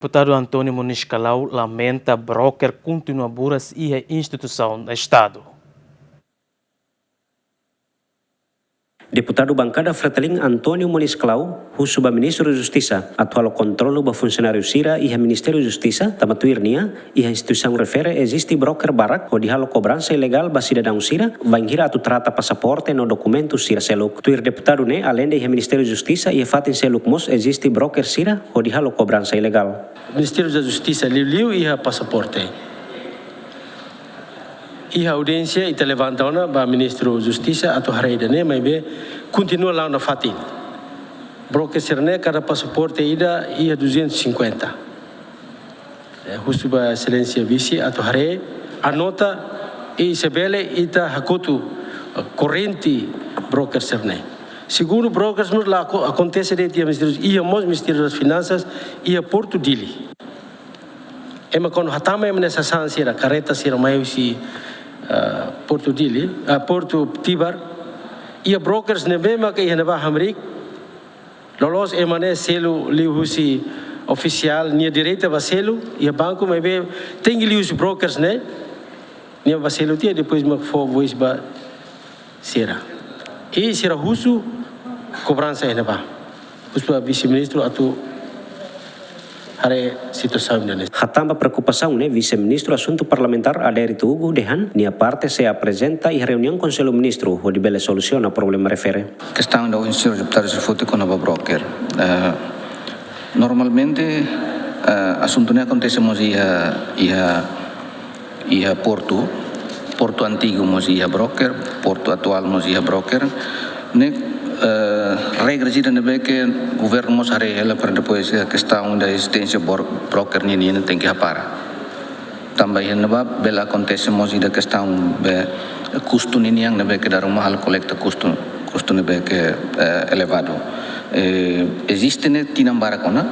Deputado Antônio Muniz Kalau lamenta broker continua buras e a instituição do Estado. Deputado bancada Fretilin Antônio Muniz Kalau, suba Ministro da Justiça, atual controle do funcionário Sira e a Ministério da Justiça, tamatuirnia, e a instituição refere existe broker barak, ou de halo cobrança ilegal ba cidadão Sira, vai gira atu trata passaporte no documento Sira seluk. Tuir deputado ne, além de Ministério da Justiça e a fatin seluk mos, existe broker Sira, ou de halo cobrança ilegal. Ministério da Justiça liu e a passaporte. E a audiência e levantona ba Ministro da Justiça atu hareida ne mas be continua lá na fatin. Broker serne cada passaporte ida ia 250. Husuba excelência vice atu hare anota e sebele ita hakutu corrente broker serne. Segundo brokers nos lá acontece de Ministério ia mos Ministério das Finanças ia Porto Dili. Ema quando hatama nessa sansira careta sira maiusi Porto Dili, Porto Tibar, ia brokers nebema que ia neba hamrik, lolos emane selo liusi oficial nia direita baselo, ia banco mebe tem liusi brokers ne, nia baselo tia depois mak fo voice ba sera. E sera husu cobrança neba. Husu vice-ministro atu hare situação ini. Hatamba preocupação, né, vice-ministro assunto parlamentar Adérito Hugo Dehan, nia parte se apresenta e reunião com o ministro, onde bele soluciona o problema refere. Questão da Instituto de Deputados de Foto com o broker. Normalmente, assunto ne acontece mos ia Porto antigo mos ia broker, Porto atual mos ia broker, ne regra gira ne que o governo mos haré ela para depois a questão da existência broker ni tem que apara. Também ne ba bela acontece mos ida questão be custo ni yang ne que dar uma hal collecta custo ne que elevado. Existe ne tinambara kona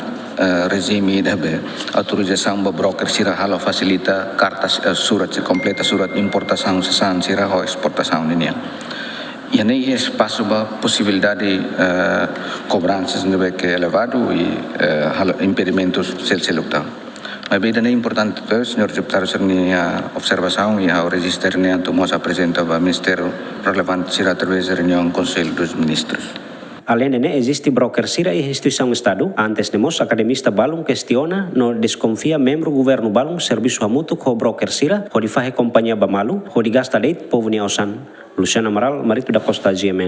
regime da be autorização ba broker sira halo facilita cartas surat completa surat importação sesan sira ho exportação ni. E aí espaço para possibilidade de cobranças nível que elevado e impedimentos select. Mas bem é importante que o senhor deputado a observação e ao registro ne tomamos apresenta ao Ministério relevante será através da reunião Conselho dos Ministros. Além de existe broker Sira e instituição Estado, antes de nós academista balum questiona, no desconfia membro governo balum serviço hamutu com broker Sira, onde faz companhia bamalu, onde gasta leite povo niausan. Luciano Amaral, Marito da Costa GMN.